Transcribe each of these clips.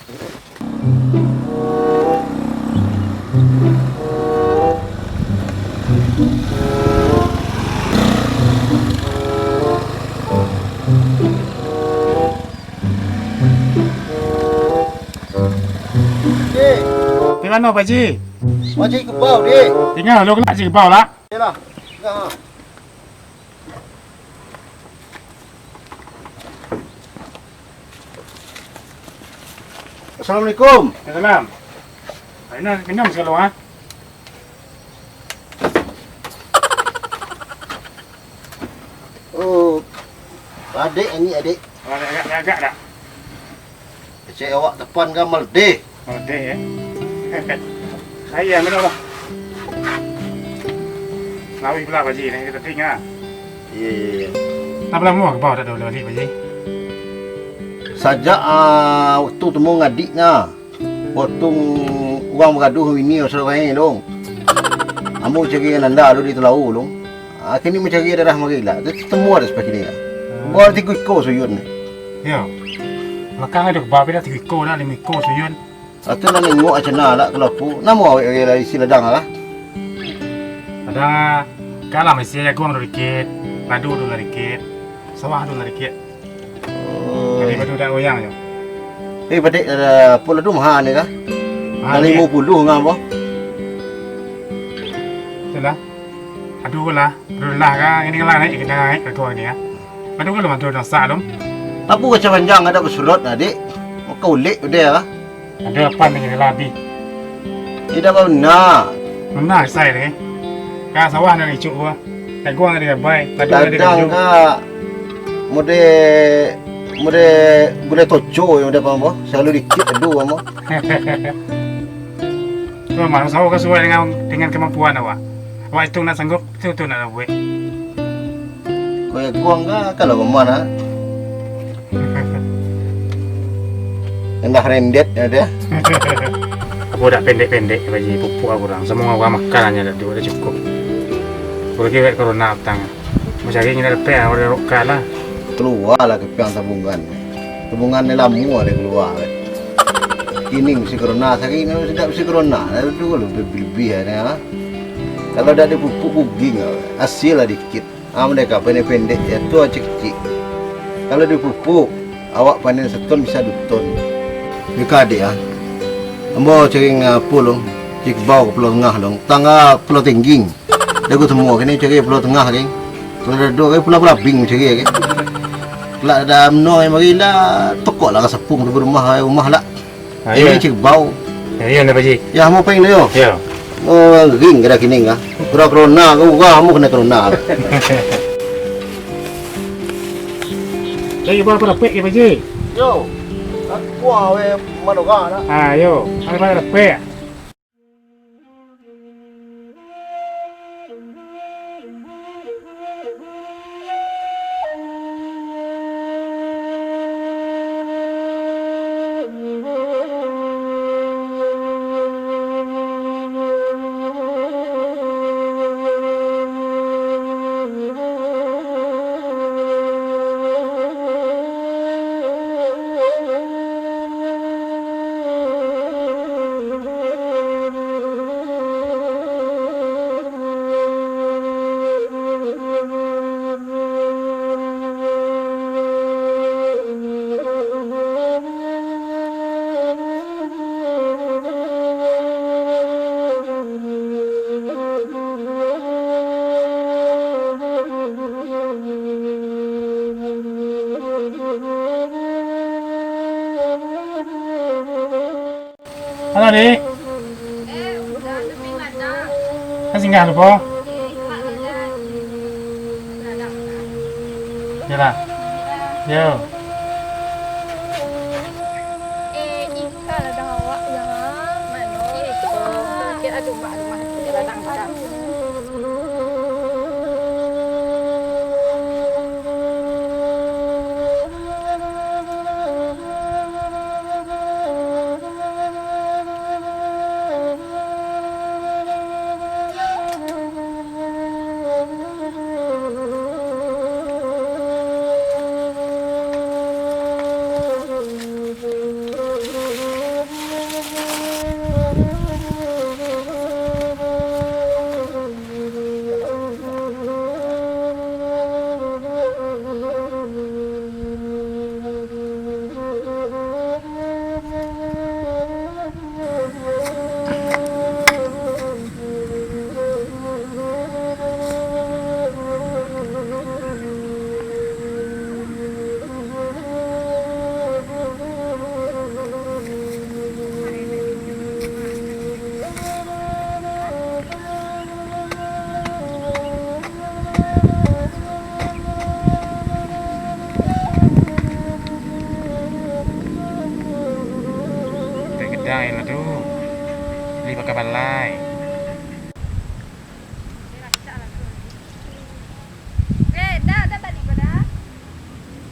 Tinggal no Pak Ji. Macam ke bau dia. Tinggal lo kena cik bau lah. Yalah. Dah. Assalamualaikum. Salam. Ini minum sekali ah. Oh. Adik ini adik. Agak dah. Cik awak depan gamal deh. Oh deh ya. Saya minum lah. Lawi pula Pak Ji ni kita tinggal. Iya. Tak pernah muak bau tak ada lagi Pak Ji. Sajak waktu temu ngadiknya. Waktu orang bergaduh ini orang dong. Amu cari nanda lu di telau dong. Kini mencari darah magila. Ketemu ada seperti ini. Bawa tiga iko suyun. Yo. Belakang ada bau beda 3 ko dah 5 ko suyun. Atau nak nengok aja nak kalau pu. Nama awak lagi isi ladang lah. Ada kalah mesti ya gua dikit. Padu dulu dikit. Sawah dulu dikit. Jadi padu dah goyang je. Padik ada pula tu mahal ni kah? Ada 50 ngam boh. Itulah. Aduh lah. Berulah kan ini lah naik kita naik ke gua ni ya. Padu kan lu dah sah dong. Apa kacau panjang ada bersurut adik? Kau ulik dia kah? Ada apa ni labi? Tidak kau nak. Mana saya ni? Kah sawah nak icuk gua. Tak gua ada baik. Padu ada Dadang kah? Mode boleh toco yang ada apa? Selalu dikit aduh kamu. Tu mana sawah sesuai dengan kemampuan awak. Awak itu nak sanggup, itu nak buat. Kau yang kuang kah? Kalau kemana? Endah rendet ada. Aku dah pendek-pendek Pak Ji, pupuk aku orang. Semua orang makan hanya dah cukup. Boleh kira corona petang. Macam ni ada lepas, ada rokal lah. Keluar lah kepiang tabungan. Tabungan ni lamu ada keluar. Kini mesti corona, sakit ni tidak mesti corona. Itu kalau lebih ya. Kalau dah ada pupuk puging, hasil lah dikit. Mereka pendek-pendek, itu aja kecil. Kalau ada pupuk, awak panen seton bisa 2 ton. Dekat adik ah. Ambo cari pulau, cik bau ke pulau tengah dong. Tangga pulau Tengging. Dah aku semua kini cari pulau tengah lagi. Kalau ada 2 kali pulau Bing cari lagi. Kalau ada menoi mari lah tokok lah sepung di rumah lah. Ini cik bau. Ya nak Pak Ji. Ya mau pengen yo. Ya. Oh ring kira kini ngah. Corona kau kamu kena corona. Jadi apa pek Pak Ji? Yo. Aku awe manoga na. Ayo, apa pek? Halo Dik. Udah lebih ada. Kan singgah lu po? Yalah. Yo. Ikan ada awak ya. Mana itu? Kita coba rumah kita ladang sekarang.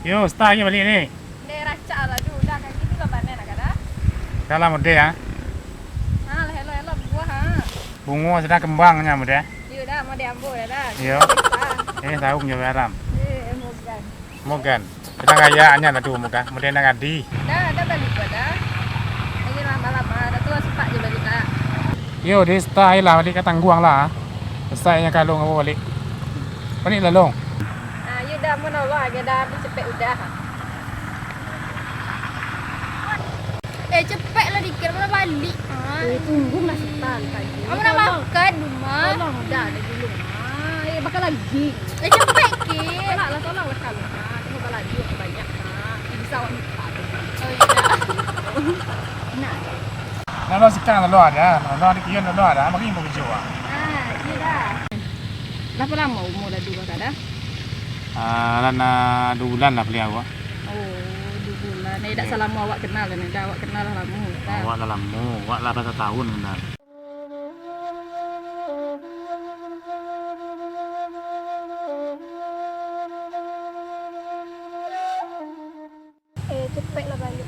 Yo, start balik ni. Dia racak lah dulu dah kan gitu lah banen nak ada. Dalam muda ya. Ha lah hello buah ha. Bunga sedang kembangnya muda. Yo dah mau diambil dah. Yo. Ini tahu punya garam. Mogan. Mogan. Sedang kayaannya lah tu muka. Muda nak adi. Dah balik dah. Lagi lama-lama dah tua sempat je balik dah. Yo, dia start lah balik ke tangguang lah. Startnya kalung apa balik. Balik lah long. Ha yo dah mau nolong agak dah cepet udah. Cepet lah dikira mana balik. Tunggu lah setan lagi. Kamu nak makan rumah? Tolong dah dulu. Bakal lagi. Cepet ke? Tolonglah kalau. Tengok kalau lagi yang banyak. Bisa awak minta. Oh iya. Nak. Lalu sekarang lalu ada. Lalu ada kian lalu ada. Makin mau hijau ah. Iya dah. Berapa lama umur dah dua kan dah? Lana 2 bulan lah beli awak. Oh, 2 bulan. Ni dah selama awak kenal dah ni. Dah awak kenal lah lama. Awak dah lama. Awak lah berapa tahun kenal. Cepatlah balik.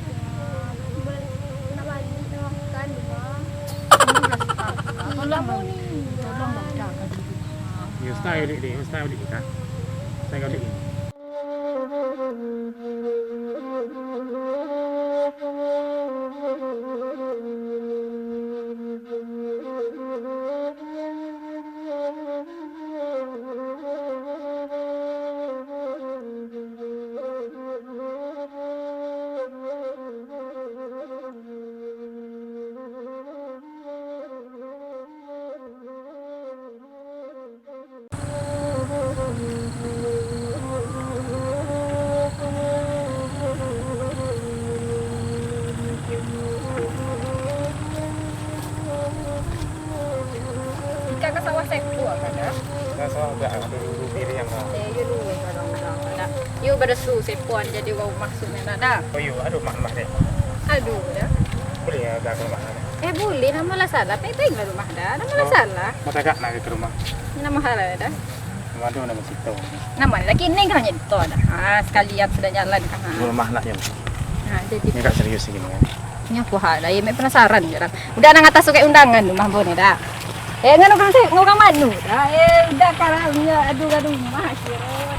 Nak balik nak makan rumah. Tolong dah kan. Ya, style dia. Style dia kan. Style dia. Ikan ke sawah sepu kan dah? Dah sama udah ada rubi yang You dulu kadang-kadang dah. You bersu sepuan jadi orang maksudnya nak dah. Oh yo, aduh mak deh. Aduh dah. Boleh ya dah ke rumah. Boleh nama lah salah. Penting lah rumah dah. Nama lah salah. Mata kak nak ke rumah. Nama halal dah. Waduh nama situ. Nama lagi ni kan jadi tu dah. Sekalian sudah jalan kan. Rumah nak yang. Jadi Ni kak serius segini kan. ni aku dah. Ya mek penasaran je dah. Udah nang atas sukai undangan rumah bone dah. Nganu kan saya ngau manu dah. Udah karangnya aduh mah kira.